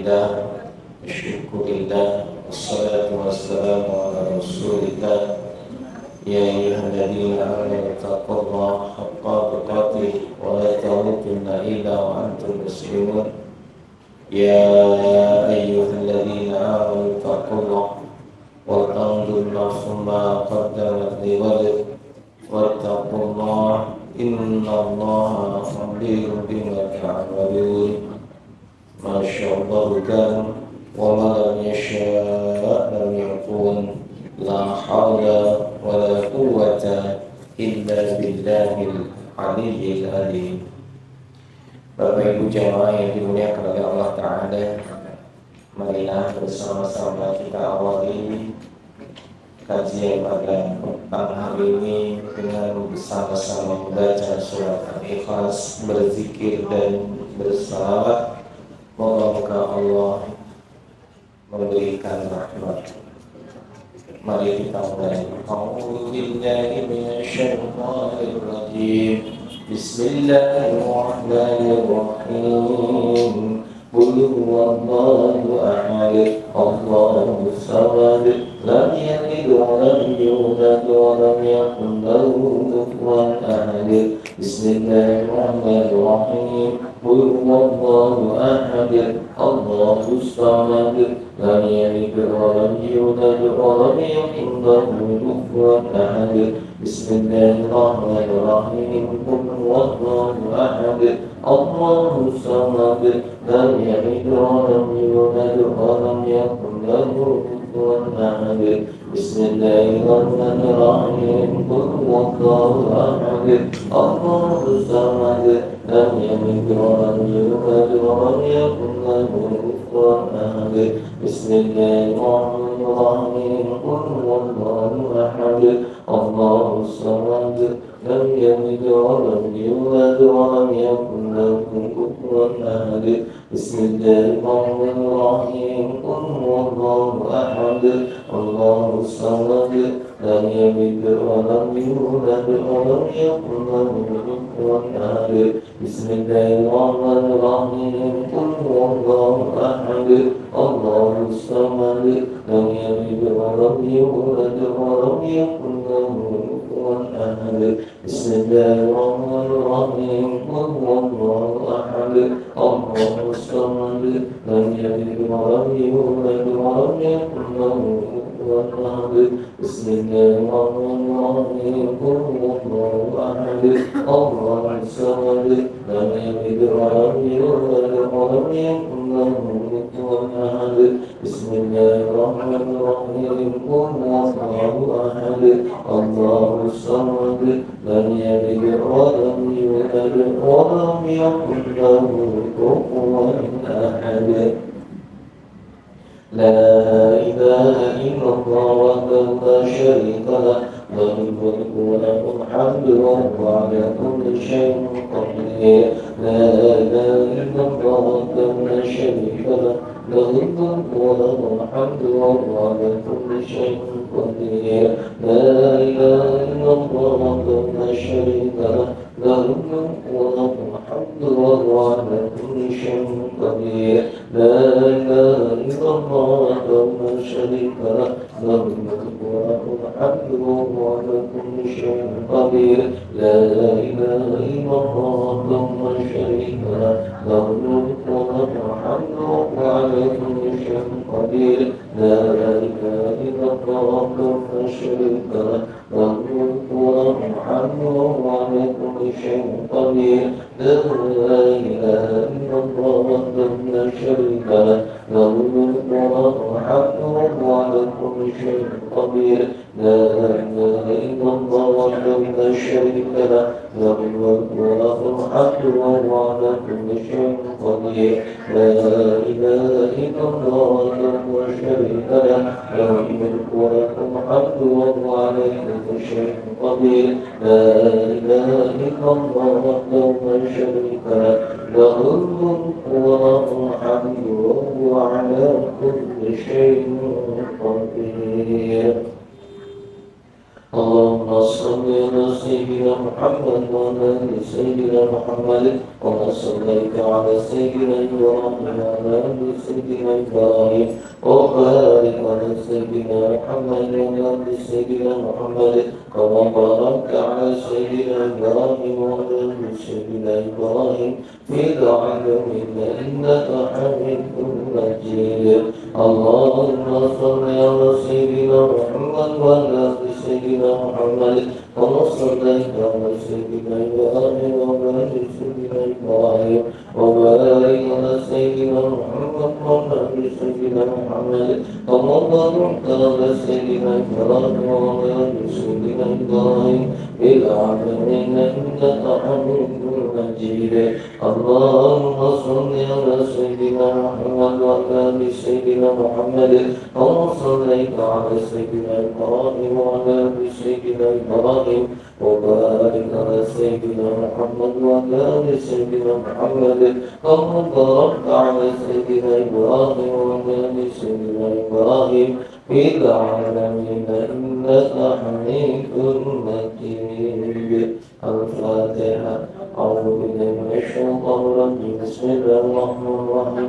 لله الشكر لله والصلاة والسلام على رسول الله يا أيها الذين آمنوا اتقوا الله حق تقاته ولا تموتن إلا وأنتم مسلمون يا أيها الذين آمنوا اتقوا الله ولتنظر نفس ما قدمت لغد واتقوا الله إن الله خبير بما تعملون ما شاء الله كان وما لم يشاء لم يكن لا حول ولا قوة إلا بالله العلي العليم. Bapak Ibu jamaah yang dimuliakan oleh Allah Ta'ala, marilah bersama-sama kita awali kajian pada petang hari ini dengan bersama-sama membaca surat Al-Ikhlas, berzikir dan bersalawat. Moga-moga Allah memberikan rahmat. Mari kita mulai. A'udzu billahi minasyaitonir rajim. Bismillahirrahmanirrahim. Qul huwallahu ahad, Allahus samad, lam yalid wa lam yulad wa lam yakul lahu kufuwan ahad. Bismillahirrahmanirrahim. Qul huwallahu ahad, Allahus samad, lam yalid wa lam yulad wa lam yakul lahu kufuwan ahad. Bismillahirrahmanirrahim. Qul huwallahu ahad, Allahus samad, lam yalid wa lam yulad wa lam yakul lahu kufuwan ahad. Bismillahirrahmanirrahim. Qul huwallahu ahad, Allahus samad, lam yalid wa lam yulad wa lam yakul lahu kufuwan ahad. Bismillahirrahmanirrahim. Qul huwallahu ahad, Allahus samad, lam yalid wa lam yulad wa lam yakul lahu kufuwan ahad. Bismillahirrahmanirrahim. Qul huwallahu ahad, Allahus samad, lam yalid wa lam yulad wa lam yakul lahu kufuwan ahad. Bismillahirrahmanirrahim. Qul huwallahu ahad, Allahus samad, lam yalid wa lam yulad wa lam yakul lahu kufuwan ahad. Bismillahirrahmanirrahim. Qul huwallahu ahad, Allahus samad, lam yalid wa lam yulad wa lam yakul lahu kufuwan ahad. Bismillahirrahmanirrahim. Qul huwallahu ahad, Allahus samad, lam yalid wa lam yulad wa lam yakul lahu kufuwan ahad. Bismillahirrahmanirrahim. Qul huwallahu ahad, Allahus samad, lam yalid wa lam yulad wa lam yakul lahu kufuwan ahad. La ilaha illallah wahdahu la syarika lah, lahul mulku wa lahul hamdu wa huwa ala kulli syai'in qadir. La ilaha illallah wahdahu la syarika lah, lahul mulku wa lahul hamdu wa huwa ala kulli syai'in qadir. La ilaha illallah wahdahu la syarika lah, lahul mulku wa lahul hamdu wa huwa ala kulli syai'in qadir. La ilaha illallah wahdahu la syarika lah, lahul mulku wa lahul hamdu wa huwa ala kulli syai'in qadir. La ilaha illallah wahdahu la syarika lah, lahul mulku wa lahul hamdu wa huwa ala kulli syai'in qadir. La ilaha illallah wahdahu la syarika lah, lahul mulku wa lahul hamdu wa huwa ala kulli syai'in qadir. La ilaha illallah wahdahu la syarika lah, lahul mulku wa lahul hamdu wa huwa ala kulli syai'in qadir. La ilaha illallah wahdahu la syarika lah, lahul mulku wa lahul hamdu wa huwa ala kulli syai'in qadir. La ilaha illallah wahdahu la syarika lah, lahul mulku wa lahul hamdu wa huwa ala kulli syai'in qadir. La ilaha illallah wahdahu la syarika lah, lahul mulku wa lahul hamdu wa huwa ala kulli syai'in qadir. اللهم صل على سيدنا محمد وعلى آل سيدنا محمد كما صليت على سيدنا إبراهيم وعلى آل سيدنا إبراهيم وبارك على سيدنا محمد وعلى آل سيدنا محمد كما باركت على سيدنا إبراهيم وعلى آل سيدنا إبراهيم في العالمين إنك حميد مجيد اللهم صل على سيدنا محمد وعلى آل سيدنا محمد كما صليت على سيدنا إبراهيم وعلى آل سيدنا إبراهيم وبارك على سيدنا محمد وعلى آل سيدنا محمد كما باركت على سيدنا إبراهيم وعلى آل سيدنا إبراهيم في العالمين إنك حميد مجيد اللهم صل على سيدنا محمد وعلى آل سيدنا محمد كما صليت على سيدنا إبراهيم وعلى آل سيدنا إبراهيم وبارك على سيدنا محمد وعلى آل سيدنا محمد كما باركت على سيدنا إبراهيم وعلى آل سيدنا إبراهيم في العالمين إنك حميد مجيد الفاتحة أعوذ بالله من الشيطان الرجيم بسم الله الرحمن الرحيم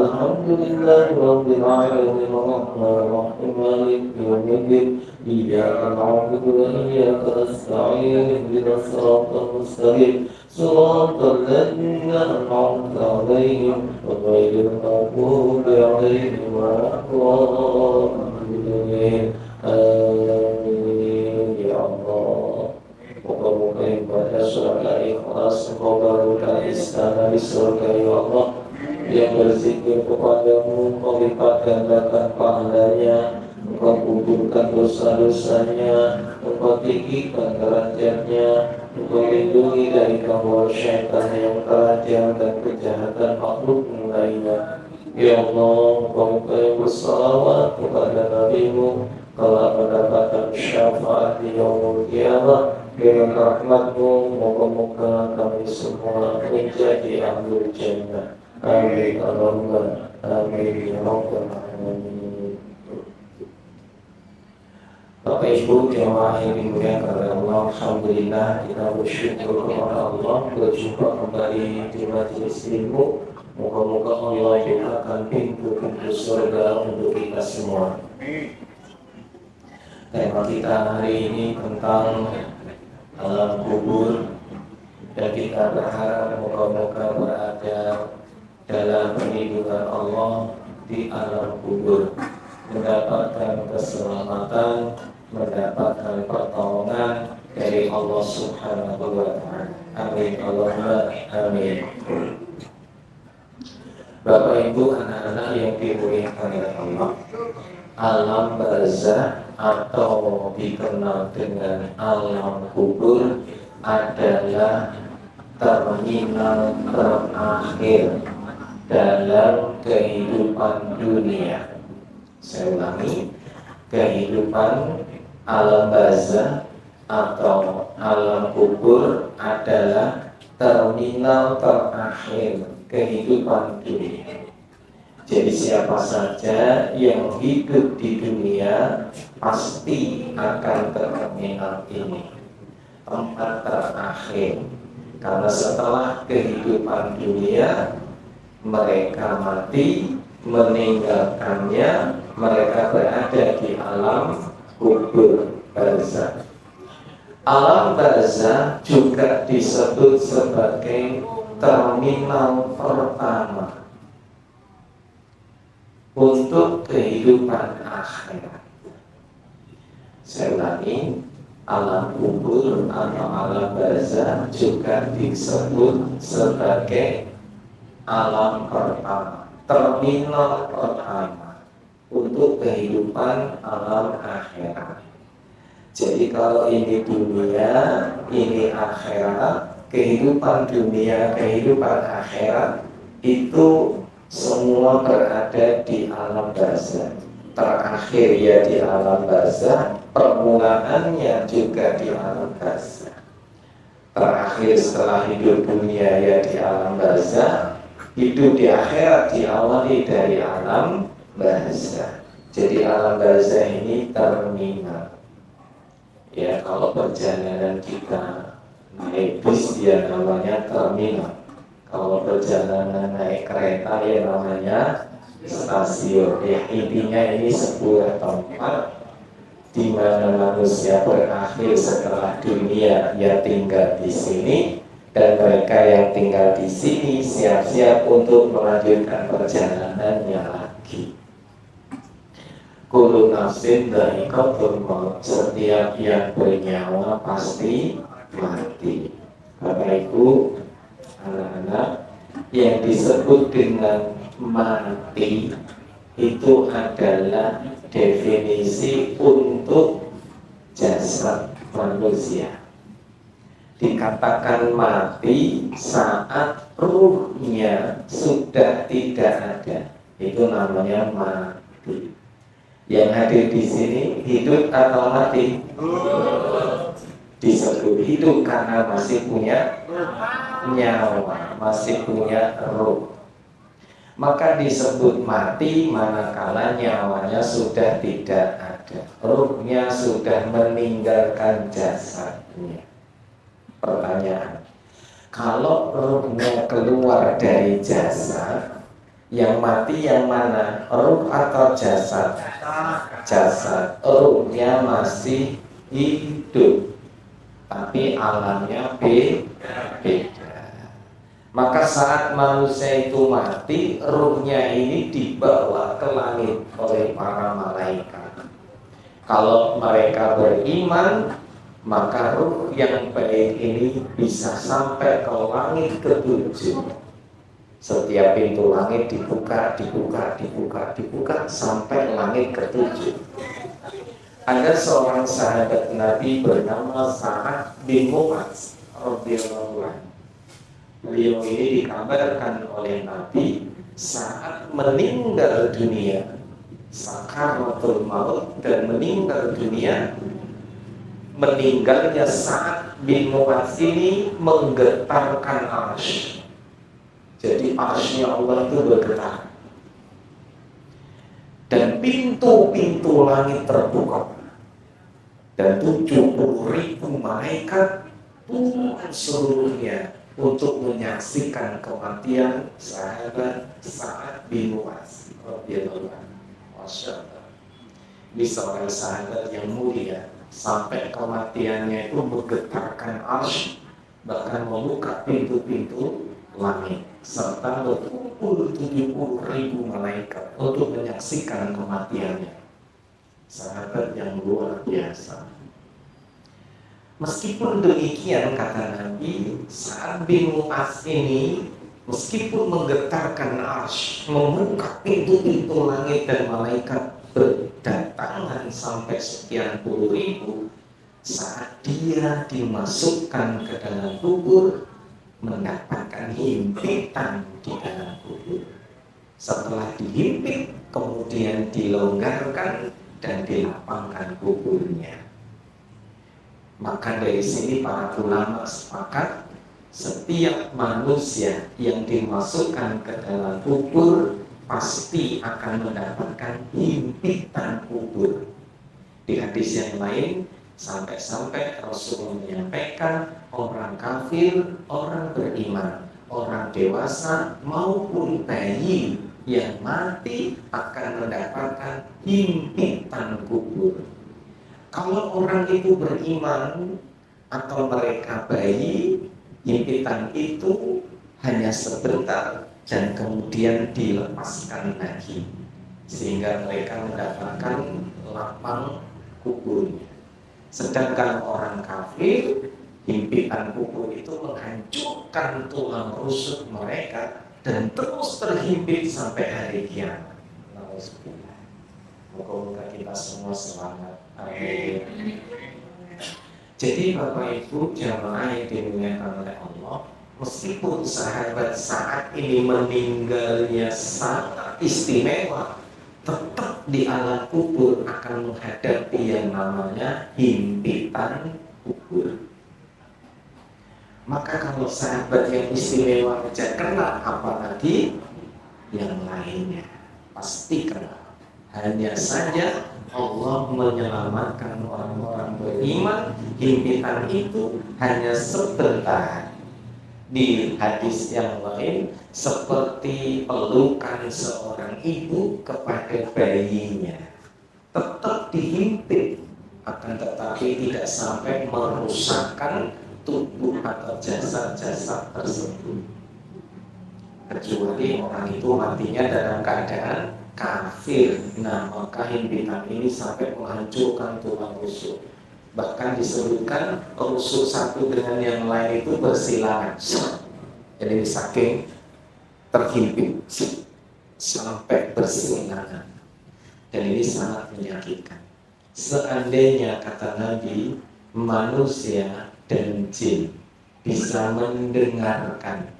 الحمد لله رب العالمين الرحمن الرحيم مالك يوم الدين إياك نعبد وإياك نستعين اهدنا الصراط المستقيم صراط الذين أنعمت عليهم غير المغضوب عليهم ولا الضالين آمين يا الله. Moga-moga ibadah surga ikhlas Engkau barukan istana di surga ya Allah. Yang berzikir kepadamu Engkau lipat gandakan pahalanya, Engkau kuburkan dosa-dosanya, Engkau tinggikan derajatnya, Engkau lindungi dari gangguan syaitan yang tajam dan kejahatan makhluk lainnya. Ya Allah, Engkau yang bersalawat kepada Nabi-Mu telah mendapatkan syafaat di yaumul qiyamah. Dengan rahmat-Mu, moga-moga kami semua menjadi ahlul jannah. Amin. Allahumma amin. Ya Rabbal alamin. Bapak Ibu jemaah yang dimuliakan oleh Allah, alhamdulillah kita bersyukur kepada Allah berjumpa kembali di majelis ilmu. Moga-moga Allah bukakan pintu-pintu surga untuk kita semua. Tema kita hari ini tentang alam kubur, dan kita berharap moga-moga berada dalam perlindungan Allah di alam kubur, mendapatkan keselamatan, mendapatkan pertolongan dari Allah Subhanahu wa Ta'ala. Amin. Allahumma amin. Bapak Ibu, anak-anak yang dimuliakan oleh Allah, alam barzakh atau dikenal dengan alam kubur adalah terminal terakhir dalam kehidupan dunia. Saya ulangi, kehidupan alam barzakh atau alam kubur adalah terminal terakhir kehidupan dunia. Jadi siapa saja yang hidup di dunia pasti akan ke terminal ini, tempat terakhir. Karena setelah kehidupan dunia mereka mati, meninggalkannya, mereka berada di alam kubur barzakh. Alam barzakh juga disebut sebagai terminal pertama untuk kehidupan akhirat. Saya ulangi, alam kubur atau alam barzakh juga disebut sebagai alam pertama, terminal pertama untuk kehidupan alam akhirat. Jadi kalau ini dunia, ini akhirat, kehidupan dunia, kehidupan akhirat itu semua berada di alam barzakh. Terakhir ya di alam barzakh, permulaannya juga di alam barzakh. Terakhir setelah hidup dunia ya di alam barzakh, hidup di akhirat diawali dari alam barzakh. Jadi alam barzakh ini terminal. Ya, kalau perjalanan kita naik bis ya namanya terminal. Kalau perjalanan naik kereta ya namanya stasiun. Ya, intinya ini sebuah tempat di mana manusia berakhir setelah dunia ya tinggal di sini, dan mereka yang tinggal di sini siap-siap untuk melanjutkan perjalanannya lagi. Kullu nafsin dha'iqatul maut, setiap yang bernyawa pasti mati. Bapak Ibu, anak-anak, yang disebut dengan mati itu adalah definisi untuk jasad manusia. Dikatakan mati saat ruhnya sudah tidak ada, itu namanya mati. Yang hadir di sini hidup atau mati? Disebut hidup karena masih punya nyawa, masih punya ruh. Maka disebut mati manakala nyawanya sudah tidak ada, ruhnya sudah meninggalkan jasadnya. Pertanyaan, kalau ruhnya keluar dari jasad, yang mati yang mana? Ruh atau jasad? Jasad. Ruhnya masih hidup, tapi alamnya beda. Maka saat manusia itu mati, ruhnya ini dibawa ke langit oleh para malaikat. Kalau mereka beriman, maka ruh yang baik ini bisa sampai ke langit ke-7. Setiap pintu langit dibuka sampai langit ke-7. Ada seorang sahabat Nabi bernama Sa'ad bin Mu'adz radhiyallahu anhu. Beliau ini dikabarkan oleh Nabi saat meninggal dunia, sakaratul maut, dan meninggal dunia, meninggalnya Sa'ad bin Mu'adz ini menggetarkan arsy. Jadi arsy-nya Allah itu bergetar, dan pintu-pintu langit terbuka, dan 70.000 malaikat turun seluruhnya untuk menyaksikan kematian sahabat Sa'ad bin Mu'adz radhiyallahu anhu. Masya Allah, ini seorang sahabat yang mulia, sampai kematiannya itu menggetarkan arsy, bahkan membuka pintu-pintu langit, serta berkumpul 70.000 malaikat untuk menyaksikan kematiannya. Sahabat yang luar biasa. Meskipun demikian, kata Nabi, Sa'ad bin Mu'adz ini meskipun menggetarkan arsy, membuka pintu-pintu langit dan malaikat berdatangan sampai sekian puluh ribu, saat dia dimasukkan ke dalam kubur, mendapatkan himpitan di dalam kubur. Setelah dihimpit, kemudian dilonggarkan dan dilapangkan kuburnya. Maka dari sini para ulama sepakat, setiap manusia yang dimasukkan ke dalam kubur pasti akan mendapatkan himpitan kubur. Di hadis yang lain, sampai-sampai Rasulullah menyampaikan, orang kafir, orang beriman, orang dewasa maupun bayi yang mati akan mendapatkan himpitan kubur. Kalau orang itu beriman atau mereka bayi, himpitan itu hanya sebentar dan kemudian dilepaskan lagi, sehingga mereka mendapatkan lapang kuburnya. Sedangkan orang kafir, himpitan kubur itu menghancurkan tulang rusuk mereka dan terus terhimpit sampai hari kiamat. Moga-moga kita semua selamat. Amin. Jadi Bapak Ibu jamaah yang dimuliakan oleh Allah, meskipun sahabat saat ini meninggalnya sangat istimewa, tetap di alam kubur akan menghadapi yang namanya himpitan kubur. Maka kalau sahabat yang istimewa saja kena, apalagi yang lainnya pasti kena. Hanya saja Allah menyelamatkan orang-orang beriman. Himpitan itu hanya sebentar. Di hadis yang lain, seperti pelukan seorang ibu kepada bayinya, tetap dihimpit, akan tetapi tidak sampai merusakkan tubuh atau jasad-jasad tersebut, kecuali orang itu matinya dalam keadaan kafir. Nah, maka himpitan ini sampai menghancurkan tulang rusuk. Bahkan disebutkan rusuk satu dengan yang lain itu bersilangan. Jadi saking terhimpit sampai bersilangan. Dan ini sangat menyakitkan. Seandainya, kata Nabi, manusia dan jin bisa mendengarkan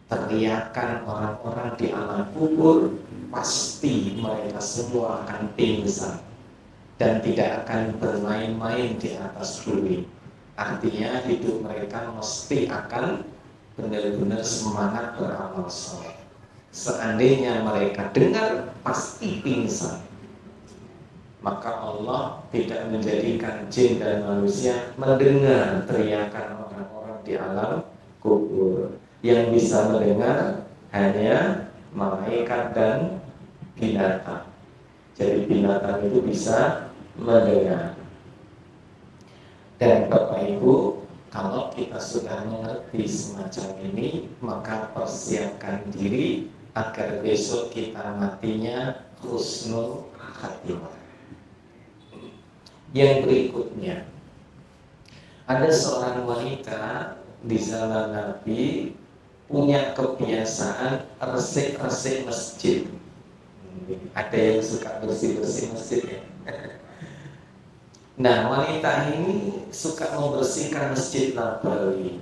teriakan orang-orang di alam kubur, pasti mereka semua akan pingsan dan tidak akan bermain-main di atas bumi. Artinya hidup mereka mesti akan benar-benar semangat beramal soleh. Seandainya mereka dengar, pasti pingsan. Maka Allah tidak menjadikan jin dan manusia mendengar teriakan orang-orang di alam kubur. Yang bisa mendengar hanya malaikat dan binatang. Jadi binatang itu bisa mendengar. Dan Bapak Ibu, kalau kita sudah mengerti semacam ini, maka persiapkan diri agar besok kita matinya husnul khatimah. Yang berikutnya, ada seorang wanita di zaman Nabi punya kebiasaan resik-resik masjid. Ada yang suka bersih-bersih masjid ya. Nah, wanita ini suka membersihkan Masjid Nabawi.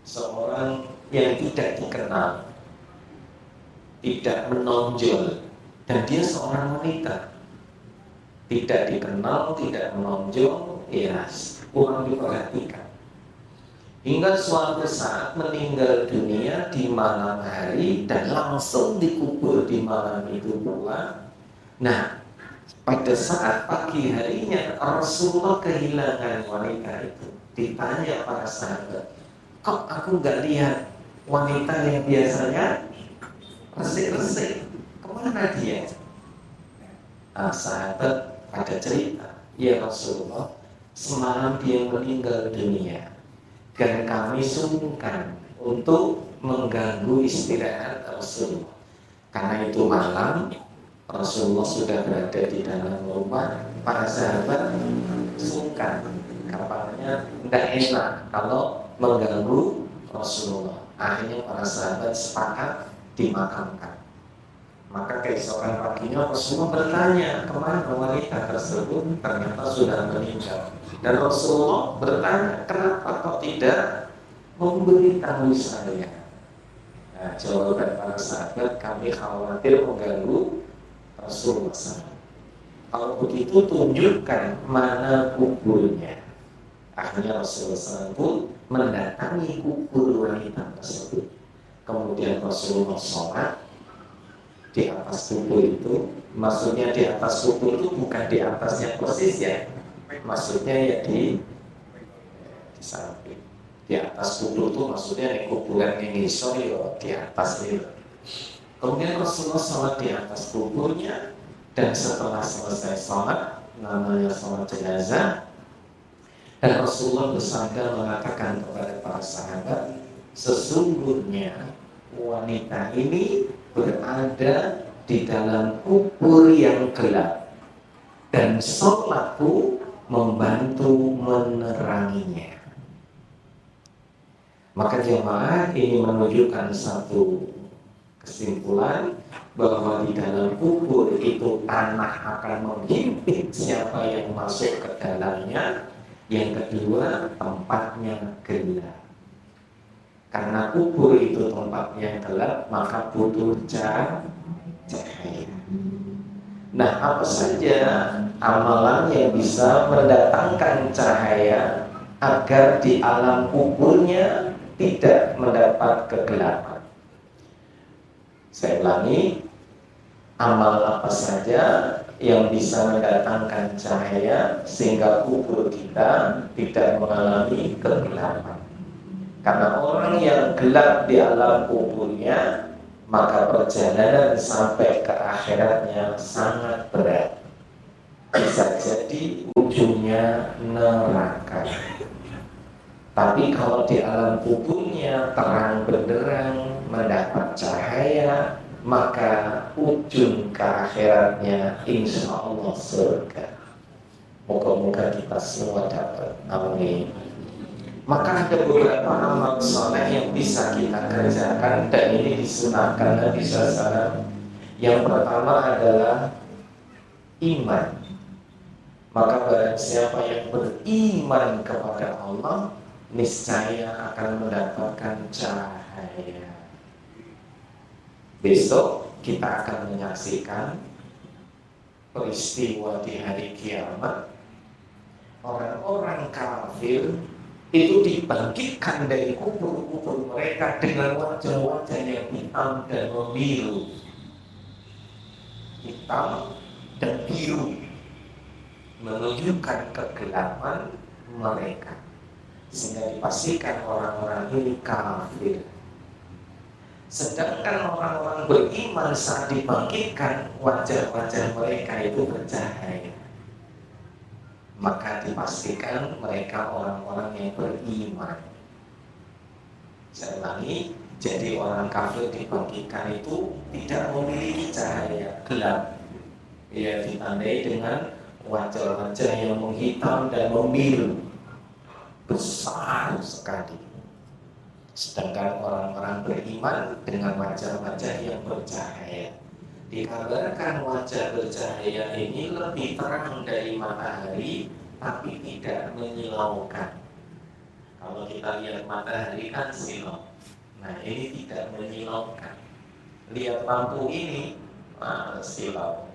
Seorang yang tidak dikenal, tidak menonjol, dan dia seorang wanita, tidak dikenal, tidak menonjol, ya kurang diperhatikan. Hingga suatu saat meninggal dunia di malam hari dan langsung dikubur di malam itu pula. Nah, pada saat pagi harinya Rasulullah kehilangan wanita itu. Ditanya para sahabat, kok aku gak lihat wanita yang biasanya resik-resik, kemana dia? Nah, sahabat pada cerita, ya Rasulullah, semalam dia meninggal dunia dan kami sungkan untuk mengganggu istirahat Rasulullah. Karena itu malam Rasulullah sudah berada di dalam rumah, para sahabat sungkan, kabarnya tidak enak kalau mengganggu Rasulullah. Akhirnya para sahabat sepakat dimakamkan. Maka keesokan paginya Rasulullah bertanya kemana wanita tersebut, ternyata sudah meninggal. Dan Rasulullah bertanya, kenapa kau tidak memberitahu saya? Nah, jawaban para sahabat, kami khawatir mengganggu Rasulullah SAW. Kalau begitu tunjukkan mana kuburnya. Akhirnya Rasulullah SAW pun mendatangi kubur wanita tersebut. Kemudian Rasulullah sholat di atas kubur itu. Maksudnya di atas kubur itu bukan di atasnya persis ya, maksudnya ya di samping. Di atas kubur itu maksudnya di kuburan yang ngisor ya di atas itu. Kemudian Rasulullah sholat di atas kuburnya, dan setelah selesai sholat, namanya sholat jenazah, dan Rasulullah bersabda mengatakan kepada para sahabat, sesungguhnya wanita ini berada di dalam kubur yang gelap, dan sholatku membantu meneranginya. Maka jemaah ini menunjukkan satu kesimpulan bahwa di dalam kubur itu tanah akan menghimpit siapa yang masuk ke dalamnya. Yang kedua, tempatnya gelap. Karena kubur itu tempatnya gelap, maka butuh cahaya. Nah, apa saja amalan yang bisa mendatangkan cahaya agar di alam kuburnya tidak mendapat kegelapan? Saya ulangi, amal apa saja yang bisa mendatangkan cahaya sehingga kubur kita tidak mengalami kegelapan. Karena orang yang gelap di alam kuburnya, maka perjalanan sampai ke akhiratnya sangat berat. Bisa jadi ujungnya neraka. Tapi kalau di alam kuburnya terang benderang, mendapat cahaya, maka ujung ke akhiratnya insya Allah surga. Moga-moga kita semua dapat. Amin. Maka ada beberapa amal soleh yang bisa kita kerjakan, dan ini disunahkan Nabi SAW. Yang pertama adalah iman. Maka barang siapa yang beriman kepada Allah, niscaya akan mendapatkan cahaya. Besok kita akan menyaksikan peristiwa di hari kiamat. Orang-orang kafir itu dibangkitkan dari kubur-kubur mereka dengan wajah-wajah yang hitam dan membiru. Hitam dan biru menunjukkan kegelapan mereka, sehingga dipastikan orang-orang ini kafir. Sedangkan orang-orang beriman saat dibangkitkan, wajah-wajah mereka itu bercahaya, maka dipastikan mereka orang-orang yang beriman. Saya ulangi, jadi orang kafir dibangkitkan itu tidak memiliki cahaya, gelap. Ia ditandai dengan wajah-wajah yang menghitam dan membiru, besar sekali. Sedangkan orang-orang beriman dengan wajah-wajah yang bercahaya. Dikabarkan wajah bercahaya ini lebih terang dari matahari, tapi tidak menyilaukan. Kalau kita lihat matahari kan silau. Nah, ini tidak menyilaukan. Lihat lampu ini, silau.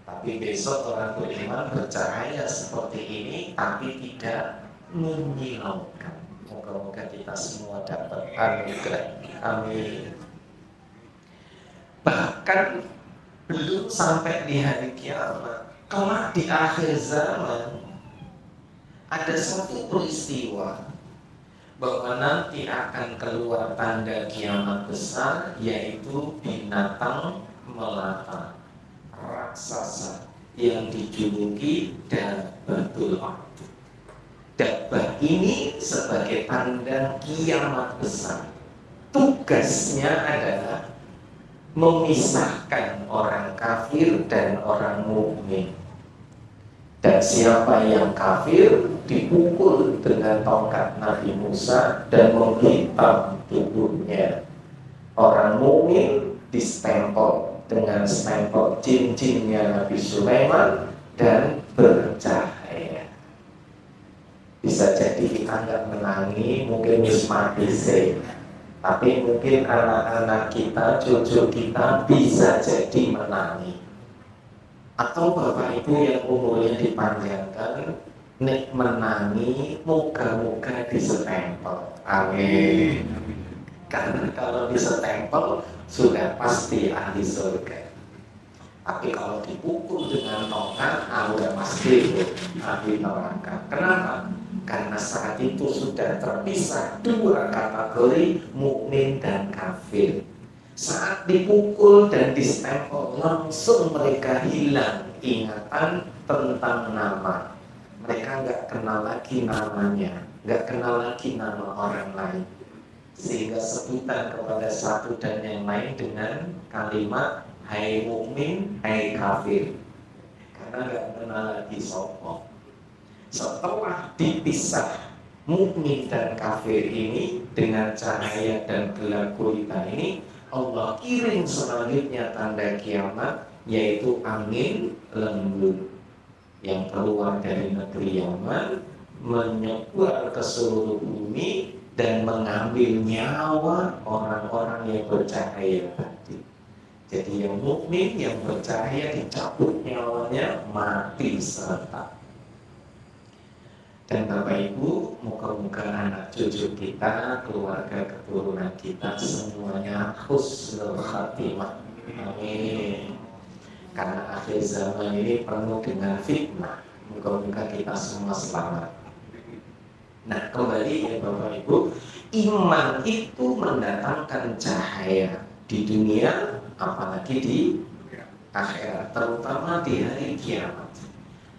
Tapi besok orang beriman bercahaya seperti ini, tapi tidak menyilaukan. Moga-moga kita semua dapat anugerah. Amin. Bahkan belum sampai di hari kiamat, kelak di akhir zaman ada satu peristiwa bahwa nanti akan keluar tanda kiamat besar, yaitu binatang melata, raksasa yang dijuluki Dabbatul Ard. Dabbah ini sebagai tanda kiamat besar. Tugasnya adalah memisahkan orang kafir dan orang mukmin. Dan siapa yang kafir dipukul dengan tongkat Nabi Musa dan menghitam tubuhnya. Orang mukmin distempel dengan stempel cincinnya Nabi Sulaiman dan bercahaya. Bisa jadi kita nggak menangi, mungkin mati sih. Tapi mungkin anak-anak kita, cucu kita bisa jadi menangi. Atau bapak ibu yang umurnya dipanjangkan, nek menangi, moga-moga disestempel. Amin. Karena kalau disestempel sudah pasti ahli surga. Tapi kalau dipukul dengan tongkat, udah pasti ahli neraka. Kenapa? Karena saat itu sudah terpisah dua kategori, mukmin dan kafir. Saat dipukul dan distempel, langsung mereka hilang ingatan tentang nama. Mereka nggak kenal lagi namanya, nggak kenal lagi nama orang lain. Sehingga sebutan kepada satu dan yang lain dengan kalimat hai mukmin, hai kafir. Karena nggak kenal lagi sopo. Setelah dipisah mukmin dan kafir ini dengan cahaya dan gelap gulita ini, Allah kirim selanjutnya tanda kiamat, yaitu angin lembut yang keluar dari negeri Yaman, menyebar ke seluruh bumi dan mengambil nyawa orang-orang yang bercahaya tadi. Jadi yang mukmin yang bercahaya dicabut nyawanya, mati serentak. Dan Bapak Ibu, moga-moga anak cucu kita, keluarga keturunan kita semuanya husnul khatimah. Amin. Karena akhir zaman ini penuh dengan fitnah. Moga-moga kita semua selamat. Nah, kembali ya Bapak Ibu, iman itu mendatangkan cahaya di dunia, apalagi di akhirat, terutama di hari kiamat.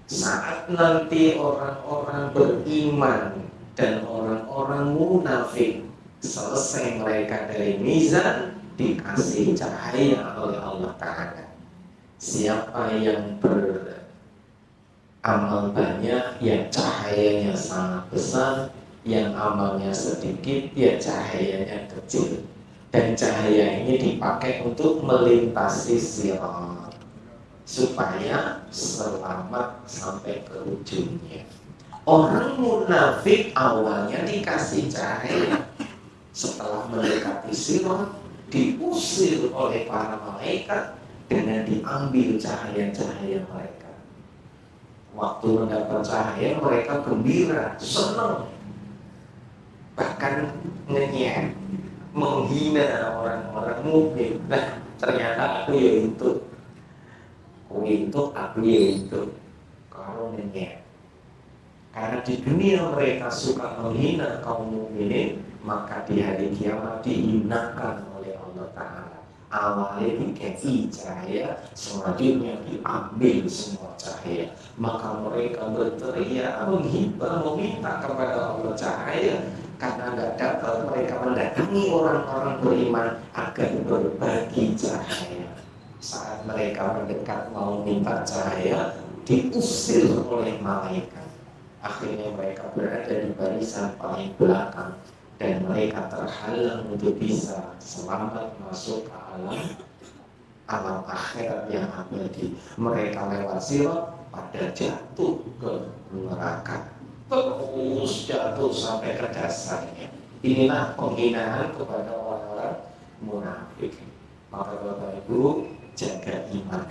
Saat nanti orang-orang beriman dan orang-orang munafik selesai mereka dari mizan, dikasih cahaya oleh Allah Ta'ala. Siapa yang beramal banyak, yang cahayanya sangat besar, yang amalnya sedikit, ya cahayanya kecil. Dan cahaya ini dipakai untuk melintasi sirat supaya selamat sampai ke ujungnya. Orang munafik awalnya dikasih cahaya, setelah mendekati sirat diusir oleh para malaikat dengan diambil cahaya-cahaya mereka. Waktu mendapat cahaya mereka gembira, senang, bahkan ngenyek, menghina orang-orang mukmin. Nah, ternyata aku ya itu aku ya itu kalau ngenyek. Karena di dunia mereka suka menghina kaum mukminin, maka di hari kiamat dihinakan oleh Allah Ta'ala. Awalnya dikasih cahaya, selanjutnya diambil semua cahaya. Maka mereka berteriak, meminta kepada Allah cahaya. Karena tidak dapat, mereka mendatangi orang-orang beriman agar berbagi cahaya. Saat mereka mendekat mau minta cahaya, diusir oleh malaikat. Akhirnya mereka berada di barisan paling belakang dan mereka terhalang untuk bisa selamat masuk ke alam akhirat yang abadi. Mereka lewat sirat pada jatuh ke neraka, terus jatuh sampai ke dasarnya. Inilah penghinaan kepada orang-orang munafik. Maka Bapak Ibu jaga iman,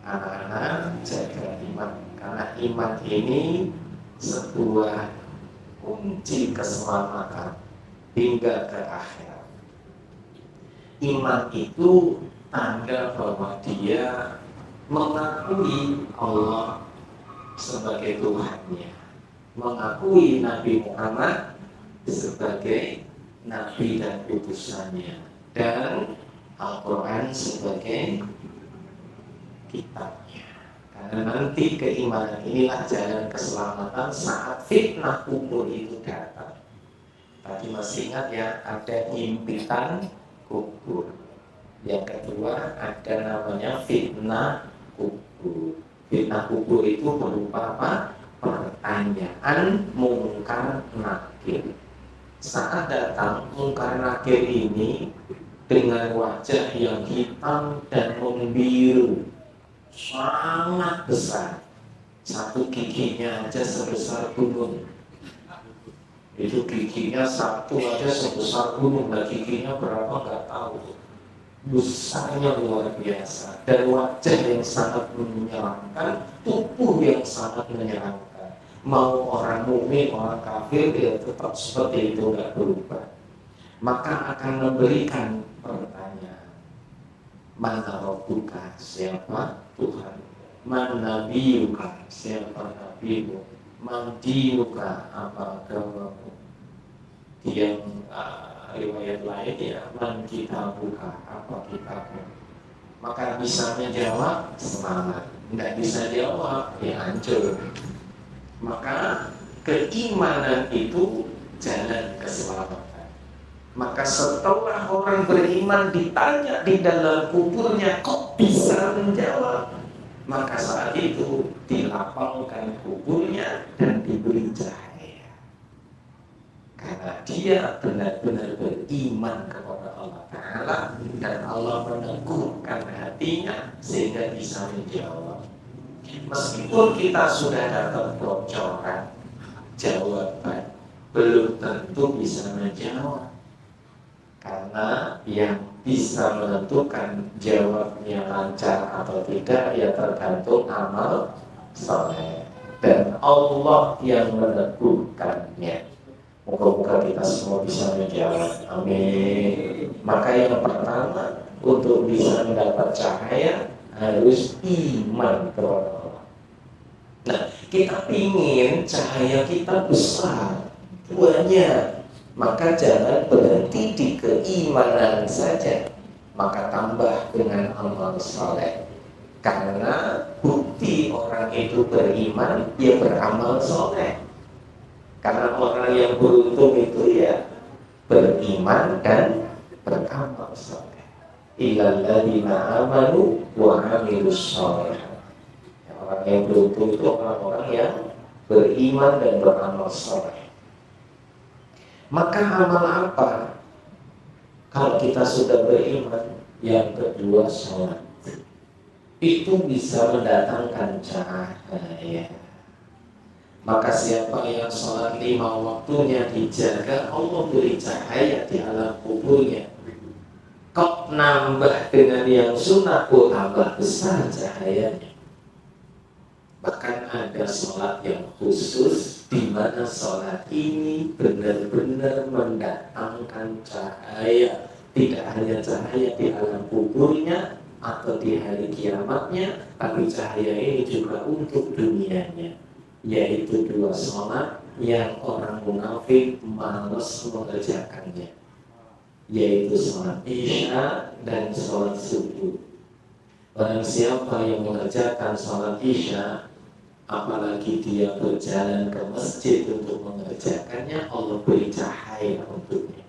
anak-anak jaga iman, karena iman ini sebuah kunci keselamatan hingga ke akhirat. Iman itu tanda bahwa dia mengakui Allah sebagai Tuhannya, mengakui Nabi Muhammad sebagai Nabi dan utusannya, dan Al-Quran sebagai kitabnya. Karena nanti keimanan inilah jalan keselamatan saat fitnah kubur itu datang. Tadi masih ingat ya, ada impitan kubur. Yang kedua ada namanya fitnah kubur. Fitnah kubur itu berupa apa? Pertanyaan mungkar nakir. Saat datang mungkar nakir ini dengan wajah yang hitam dan membiru, sangat besar, satu giginya aja sebesar gunung. Itu giginya satu aja sebesar gunung, dan giginya berapa nggak tahu. Besarnya luar biasa, dan wajah yang sangat menyeramkan, tubuh yang sangat menyeramkan. Mau orang mukmin, orang kafir, dia tetap seperti itu, nggak berubah. Maka akan memberikan pertanyaan, mana Rabbuka, siapa Tuhan? Man nabiyuka, siapa nabimu? Man dinuka, apa agamamu? Yang riwayat lain ya, man kitabuka, apa kitabmu? Maka bisa menjawab selamat, tidak bisa jawab ya hancur. Maka keimanan itu jalan keselamatan. Maka setelah orang beriman ditanya di dalam kuburnya, kok bisa menjawab? Maka saat itu dilapangkan kuburnya dan diberi cahaya. Karena dia benar-benar beriman kepada Allah Ta'ala, dan Allah meneguhkan hatinya sehingga bisa menjawab. Meskipun kita sudah dapat bocoran jawaban, belum tentu bisa menjawab. Karena yang bisa menentukan jawabnya lancar atau tidak ya tergantung amal saleh, dan Allah yang meneguhkannya. Moga-moga kita semua bisa menjawab. Amin. Maka yang pertama, untuk bisa mendapat cahaya harus iman kepada Allah. Nah, kita ingin cahaya kita besar, banyak, maka jangan berhenti di keimanan saja, maka tambah dengan amal soleh. Karena bukti orang itu beriman, dia beramal soleh. Karena orang yang beruntung itu ya beriman dan beramal soleh. Illal ladzina amanu wa amilus sholihat. Orang yang beruntung itu orang-orang yang beriman dan beramal soleh. Maka amal apa? Kalau kita sudah beriman, yang kedua sholat. Itu bisa mendatangkan cahaya. Maka siapa yang sholat 5 waktunya dijaga, Allah beri cahaya di alam kuburnya. Kok nambah dengan yang sunnah, tambah besar cahayanya. Bahkan ada sholat yang khusus di mana sholat ini benar-benar mendatangkan cahaya. Tidak hanya cahaya di alam kuburnya atau di hari kiamatnya, tapi cahaya ini juga untuk dunianya. Yaitu 2 sholat yang orang munafik malas mengerjakannya, yaitu sholat isya dan sholat subuh. Barang siapa yang mengerjakan sholat isya, apalagi dia berjalan ke masjid untuk mengerjakannya, Allah beri cahaya untuknya.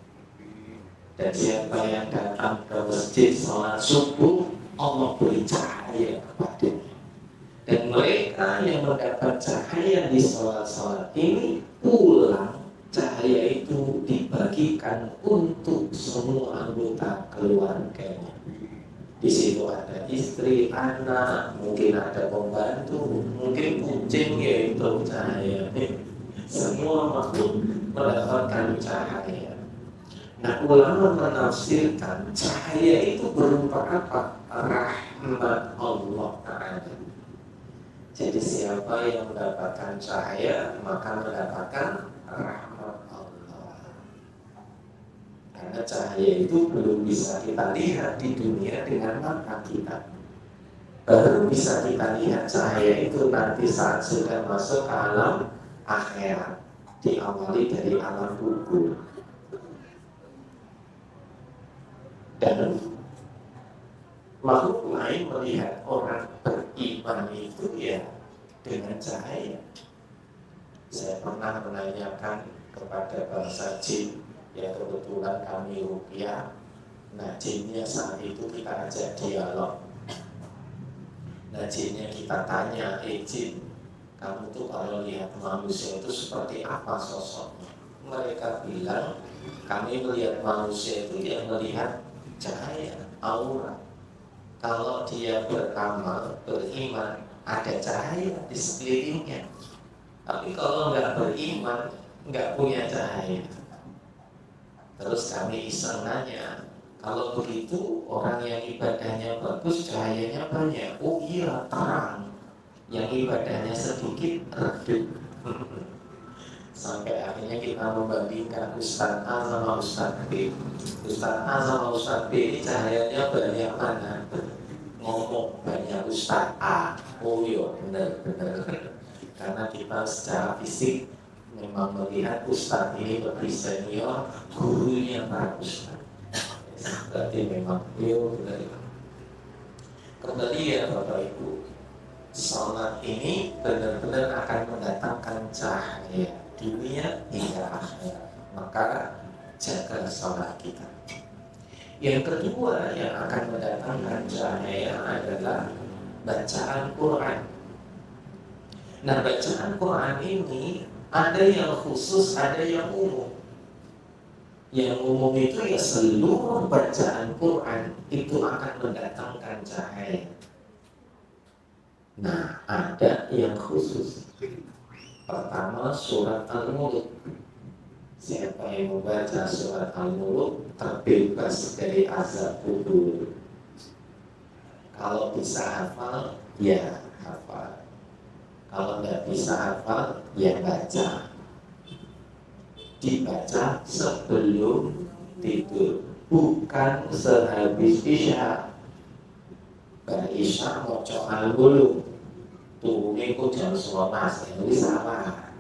Dan siapa yang datang ke masjid sholat subuh, Allah beri cahaya kepadanya. Dan mereka yang mendapat cahaya di sholat-sholat ini, pulang cahaya itu dibagikan untuk semua anggota keluarganya. Di situ ada istri, anak, mungkin ada pembantu, mungkin kucing, yaitu cahaya. Semua makhluk mendapatkan cahaya. Nah, ulama menafsirkan cahaya itu berupa apa? Rahmat Allah Ta'ala. Jadi siapa yang mendapatkan cahaya, maka mendapatkan rahmat Allah. Karena cahaya itu belum bisa kita lihat di dunia dengan mata kita. Baru bisa kita lihat cahaya itu nanti saat sudah masuk ke alam akhirat, diawali dari alam kubur. Dan makhluk lain melihat orang beriman itu ya dengan cahaya. Saya pernah menanyakan kepada bangsa jin, ya kebetulan kami rupiah. Nah, jinnya saat itu kita ajak dialog. Nah, jinnya kita tanya, jin, kamu tuh kalau lihat manusia itu seperti apa sosoknya? Mereka bilang, kami melihat manusia itu yang melihat cahaya, aura. Kalau dia beramal, beriman, ada cahaya di sekelilingnya. Tapi kalau nggak beriman, nggak punya cahaya. Terus kami iseng nanya, kalau begitu orang yang ibadahnya bagus, cahayanya banyak. Oh iya, terang. Yang ibadahnya sedikit, redup. Sampai akhirnya kita membandingkan Ustaz A sama Ustaz B. Ustaz A sama Ustaz B ini cahayanya banyak mana? Ngomong banyak Ustaz A. Oh iya, benar. Karena kita secara fisik memang melihat Ustaz ini lebih senior, gurunya Pak Ustaz. Berarti memang benar. Kembali ya Bapak Ibu, salat ini benar-benar akan mendatangkan cahaya dunia hingga akhirat. Maka jaga salat kita. Yang kedua yang akan mendatangkan cahaya adalah bacaan Quran. Nah, bacaan Quran ini ada yang khusus, ada yang umum. Yang umum itu ya seluruh bacaan Quran itu akan mendatangkan cahaya. Nah, ada yang khusus. Pertama, surat Al-Mulk. Siapa yang membaca surat Al-Mulk terbebas dari azab kubur. Kalau bisa hafal, ya hafal. Kalau tidak bisa hafal, ya baca. Dibaca sebelum tidur, bukan sehabis isya. Bar Isya maca al-Muluk turunnya kok jam 11, ini salah.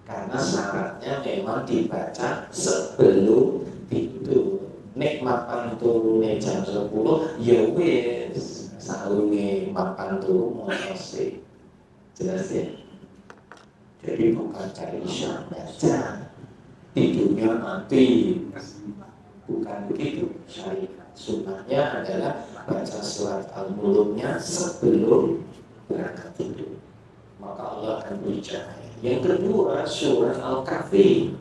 Karena syaratnya memang dibaca sebelum tidur. Nek mapan turunnya jam 10, ya wis saurunge mapan turu maca sik. Jelas ya? Jadi bukan cari Isya baca, tidurnya nanti, bukan begitu syariat. Sunnahnya adalah baca surat Al-Muluknya sebelum berangkat tidur, maka Allah akan beri cahaya. Yang kedua, surat Al-Kahfi.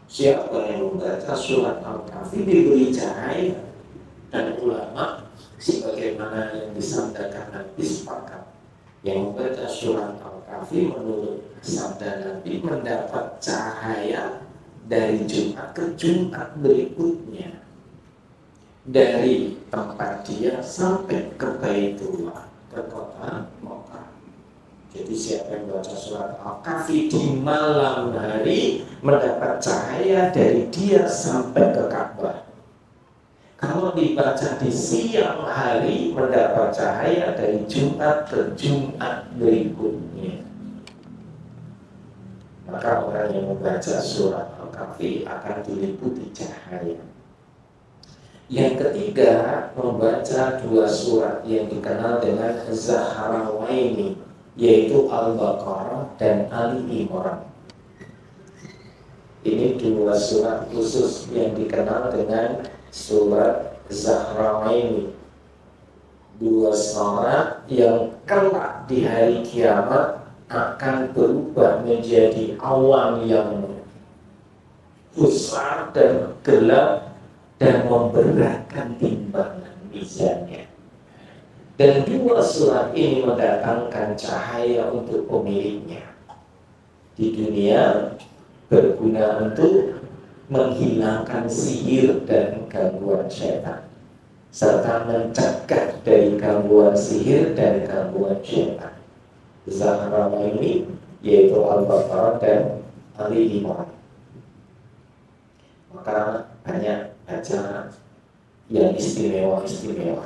Siapa yang membaca surat Al-Kahfi diberi cahaya. Dan ulama sebagaimana yang disabdakan Nabi sepakat, yang membaca surat Al-Kahfi menurut sabda Nabi mendapat cahaya dari Jumat ke Jumat berikutnya, dari tempat dia sampai ke Baitullah, ke kota Mekah. Jadi siapa yang baca surat Al-Kahfi di malam hari mendapat cahaya dari dia sampai ke Ka'bah. Kalau dibaca di siang hari mendapat cahaya dari Jumat ke Jumat berikutnya. Maka orang yang membaca surat Al-Kahfi akan diliputi cahaya. Yang ketiga, membaca dua surat yang dikenal dengan Zahrawaini, yaitu Al-Baqarah dan Ali Imran. Ini dua surat khusus yang dikenal dengan surat Zahrawaini. Dua surat yang kelak di hari kiamat akan berubah menjadi awan yang besar dan gelap dan memberatkan timbangan mizannya. Dan dua surat ini mendatangkan cahaya untuk pemiliknya. Di dunia berguna untuk menghilangkan sihir dan gangguan syaitan, serta mencegah dari gangguan sihir dan gangguan syaitan. Zahrawaini yaitu Al-Baqarah dan Ali Imran. Maka banyak baca yang istimewa-istimewa.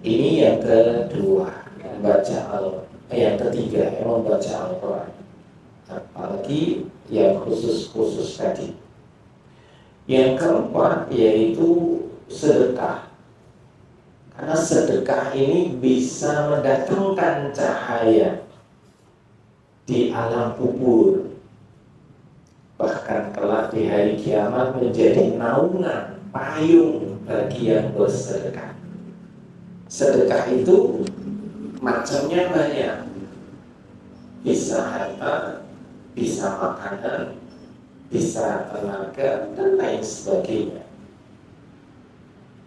Ini yang kedua, yang ketiga, yang membaca Al-Quran. Apalagi yang khusus-khusus tadi. Yang keempat yaitu sedekah. Karena sedekah ini bisa mendatangkan cahaya di alam kubur. Bahkan kelak di hari kiamat menjadi naungan, payung bagi yang bersedekah. Sedekah itu macamnya banyak. Bisa harta, bisa makanan, bisa tenaga, dan lain sebagainya.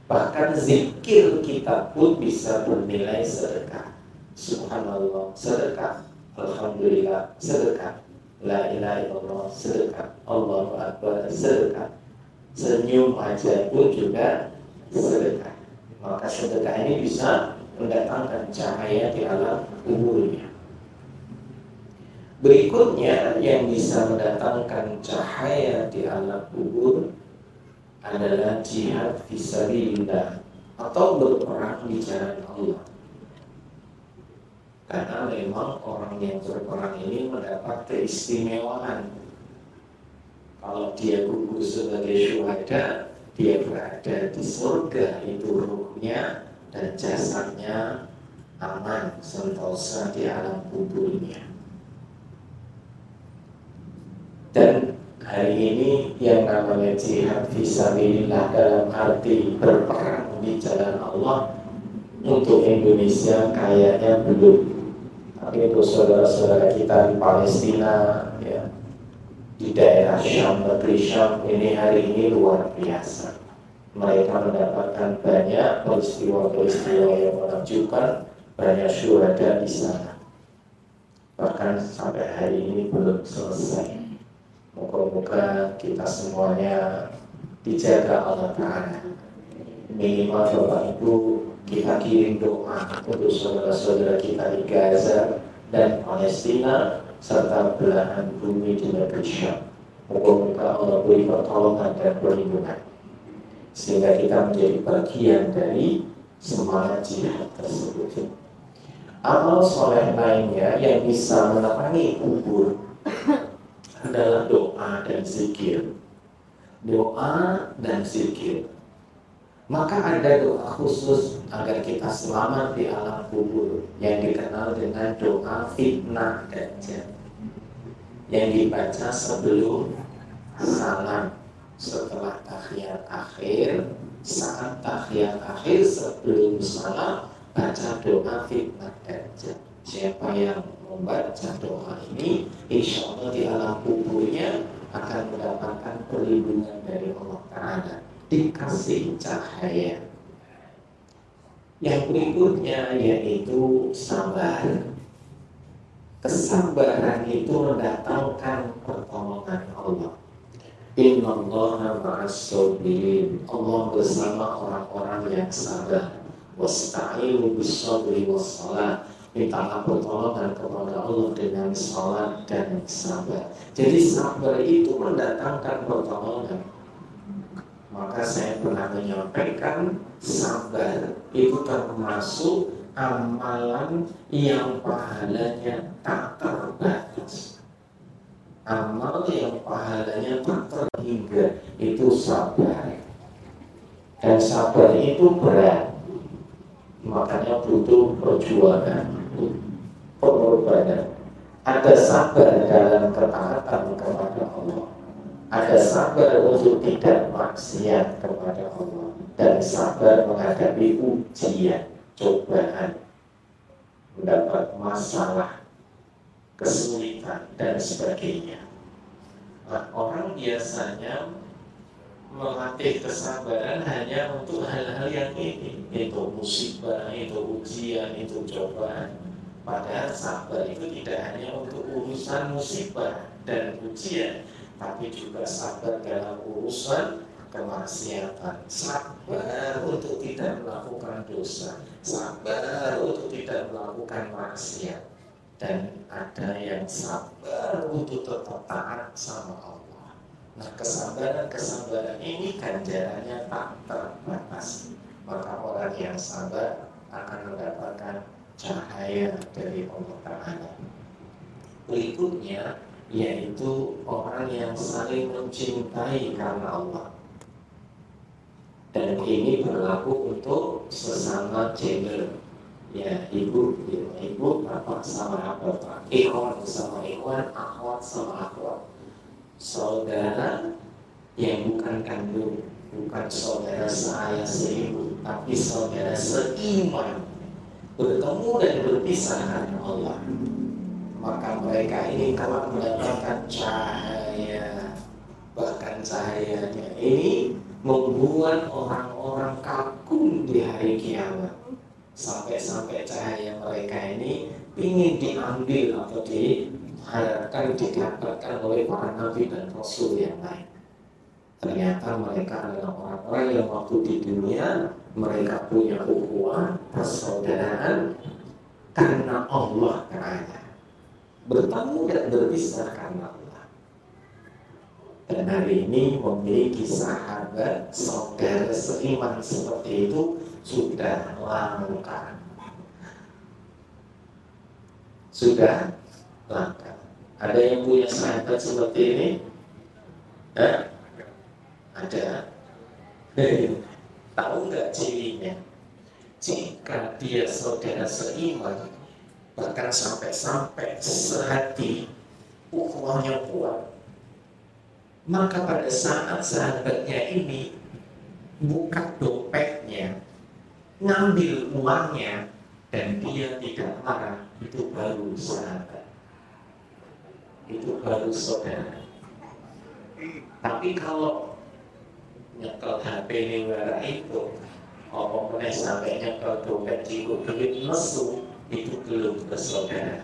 Bahkan zikir kita pun bisa bernilai sedekah. Subhanallah, sedekah. Alhamdulillah, sedekah. La ilaha illallah, sedekah. Allahu Akbar, sedekah. Senyum aja pun juga sedekah. Maka sedekah ini bisa mendatangkan cahaya di alam kuburnya. Berikutnya yang bisa mendatangkan cahaya di alam kubur adalah jihad fisabilillah atau berperang di jalan Allah. Karena memang orang yang berperang ini mendapat keistimewaan. Kalau dia gugur sebagai syuhada, dia berada di surga, itu ruhnya dan jasadnya aman sentosa di alam kuburnya. Dan hari ini yang namanya jihad fisabilillah dalam arti berperang di jalan Allah untuk Indonesia kayaknya belum. Tapi untuk saudara-saudara kita di Palestina, ya, di daerah Syam, negeri Syam ini hari ini luar biasa. Mereka mendapatkan banyak peristiwa-peristiwa yang menakjubkan, banyak syuhada di sana. Bahkan sampai hari ini belum selesai. Moga-moga kita semuanya dijaga Allah Ta'ala. Minimal Bapak Ibu, kita kirim doa untuk saudara-saudara kita di Gaza dan Palestina serta belahan bumi di negeri Syam. Moga-moga Allah beri pertolongan dan perlindungan sehingga kita menjadi bagian dari semangat jihad tersebut. Amal soleh lainnya yang bisa menemani kubur adalah doa dan zikir. Doa dan zikir. Maka ada doa khusus agar kita selamat di alam kubur yang dikenal dengan doa fitnah dajjal, yang dibaca sebelum salam, setelah tahiyat akhir, saat tahiyat akhir sebelum salam baca doa fitnah dajjal. Siapa yang membaca doa ini, insya Allah di alam kuburnya akan mendapatkan perlindungan dari Allah Ta'ala, dikasih cahaya. Yang berikutnya yaitu sabar. Kesabaran itu mendatangkan pertolongan Allah. Innallaha ma'as-sabirin. Allah bersama orang-orang yang sabar. Wasta'inu bis-sabri was-shalah. Mintalah pertolongan kepada Allah dengan salat dan sabar. Jadi sabar itu mendatangkan pertolongan. Maka saya pernah menyampaikan, sabar itu termasuk amalan yang pahalanya tak terbatas. Amal yang pahalanya tak terhingga, itu sabar. Dan sabar itu berat, makanya butuh perjuangan, pengorbanan. Ada sabar dalam ketaatan kepada Allah, ada sabar untuk tidak maksiat kepada Allah, dan sabar menghadapi ujian, cobaan, mendapat masalah, kesulitan, dan sebagainya. Nah, orang biasanya melatih kesabaran hanya untuk hal-hal yang ini, itu musibah, itu ujian, itu cobaan. Padahal sabar itu tidak hanya untuk urusan musibah dan ujian, tapi juga sabar dalam urusan kemaksiatan, sabar untuk tidak melakukan dosa, sabar untuk tidak melakukan maksiat, dan ada yang sabar untuk tetap taat sama Allah. Nah, kesabaran ini ganjarannya tak terbatas. Maka orang yang sabar akan mendapatkan cahaya dari Allah Ta'ala. Berikutnya yaitu orang yang saling mencintai karena Allah. Dan ini berlaku untuk sesama gender, ya, ibu bapak sama bapak, ikhwan sama ikhwan, akhwat sama akhwat, saudara yang bukan kandung, bukan saudara seayah seibu, tapi saudara seiman, bertemu dan berpisah karena Allah. Maka mereka ini telah mendapatkan cahaya, bahkan cahayanya ini membuat orang-orang kagum di hari kiamat. Sampai-sampai cahaya mereka ini ingin diambil atau diharapkan didapatkan oleh para nabi dan rasul yang lain. Ternyata mereka adalah orang-orang yang waktu di dunia mereka punya ukhuwah, persaudaraan karena Allah Ta'ala, bertemu dan berpisah karena Allah. Dan hari ini memiliki sahabat, saudara seiman seperti itu sudah langka. Sudah langka. Ada yang punya sahabat seperti ini? Ada. Tahu nggak cirinya? Jika dia saudara seiman, bahkan sampai sehati, ukhuwahnya kuat, maka pada saat sahabatnya ini buka dompetnya, ngambil uangnya, dan dia tidak marah, itu baru sahabat, itu baru saudara. Tapi kalau nyekel HP ini warna itu, ngomongnya sampai nyekel dompet cikgu duit lesu, itu belum bersaudara.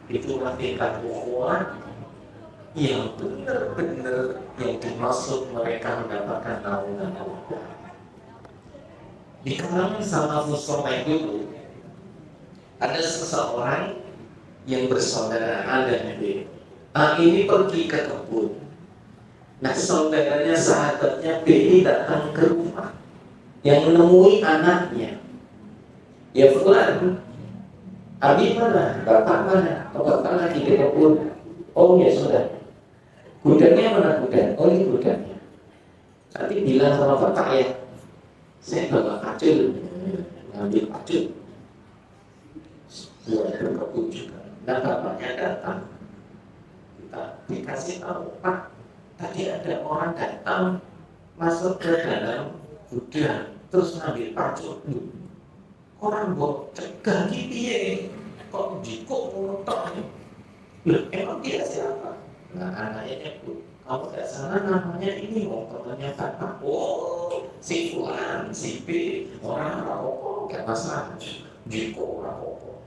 Itulah tingkat ukhuwah yang benar-benar yang dimaksud mereka mendapatkan naungan Allah. Di kalangan salafus saleh dulu ada seseorang yang bersaudara A dan B. A ini pergi ke kebun. Nah, saudaranya, sahabatnya B ini datang ke rumah. yang menemui anaknya. Ya fulan, Abi mana? Bapak mana? Oh, bapak lagi di kebun. Oh ya sudah. Gudangnya mana gudang? Oh ini gudangnya. Nanti bilang sama bapak ya, saya bawa pacul, ngambil pacul. Buat berkebun juga. Nah bapaknya datang, kita dikasih tahu, Pak, tadi ada orang datang masuk ke dalam gudang, terus ngambil pacul. Orang buat cegah piye, kok jiko ngotot. Loh, emang dia siapa? Nah, anaknya nyebut, kamu gak salah namanya ini, katanya bapak. Oh, si Fulan, si B, orang rokok, gak masalah. Jiko rokok.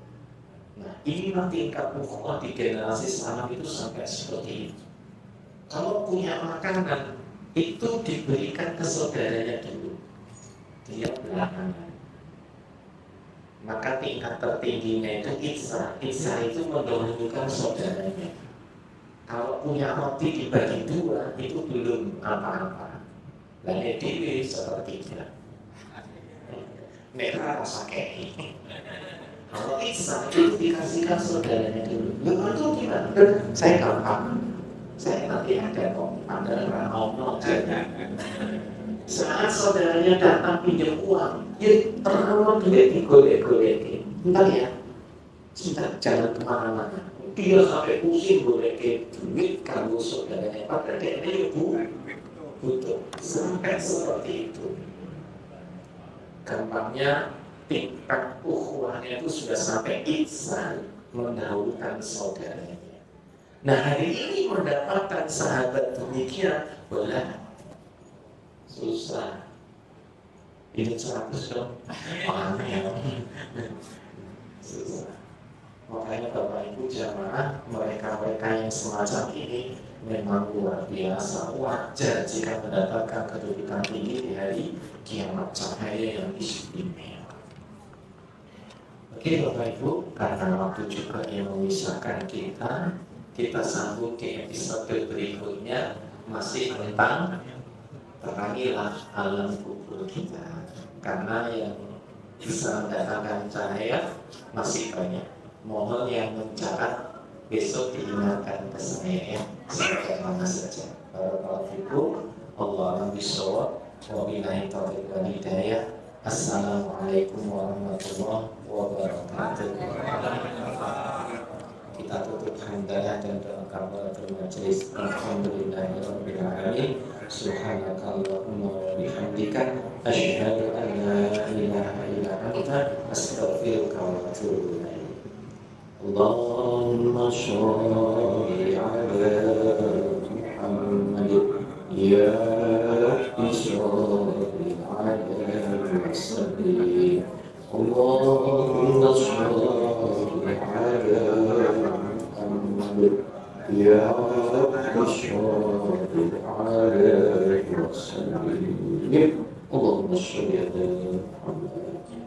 Nah, ini tingkat ukhuwah di generasi sekarang itu sampai seperti itu. Kalau punya makanan, itu diberikan ke saudaranya dulu. Dia belakangan. Maka tingkat tertingginya itu ihsan. Ihsan itu mendahulukan saudaranya. Kalau punya roti dibagi dua, itu belum apa-apa. Dan EDW seperti itu. Mereka rasa kei. Kalau ihsan itu dikasihkan saudaranya dulu. Lalu itu gimana? Saya gampang. Saya nanti ada kok. Ada orang saat saudaranya datang pinjam uang, ya terlalu duit digolek-golekin. Bentar ya, sebentar jangan kemana-mana. Dia sampai pusing golekin duit kalau saudaranya. Padahal dia ini butuh. Sampai seperti itu. Gampangnya tingkat ukhuwahnya itu sudah sampai ihsan mendahulukan saudaranya. Nah hari ini mendapatkan sahabat demikian boleh. Susah. Ini 100 dong. Aneh. Susah. Makanya Bapak Ibu jamaah, mereka-mereka yang semacam ini memang luar biasa. Wajar jika mendapatkan kedudukan tinggi di hari kiamat, cahaya yang istimewa. Oke Bapak Ibu, karena waktu juga yang memisahkan kita sambung di episode berikutnya masih tentang terangilah alam kubur kita, karena yang bisa mendatangkan cahaya masih banyak. Mohon yang mencatat besok diingatkan ke saya ya, sampai mana saja. Barakallahu Allahu bisawab wa billahi taufiq wal hidayah. Assalamualaikum warahmatullahi wabarakatuh. Kita tutup hamdalah dan doa kafaratul majelis. Alhamdulillahirabbil alamin. Subhanakallahumma wa bihamdika asyhadu an la ilaha illa anta astaghfiruka wa atubu ilaik. Allahumma sholli ala Muhammad ya Rabbi sholli alaihi wasallim. Allahumma sholli ala Muhammad ya Rabbi sholli alaihi wasallim. Allahumma sholli ala Muhammad.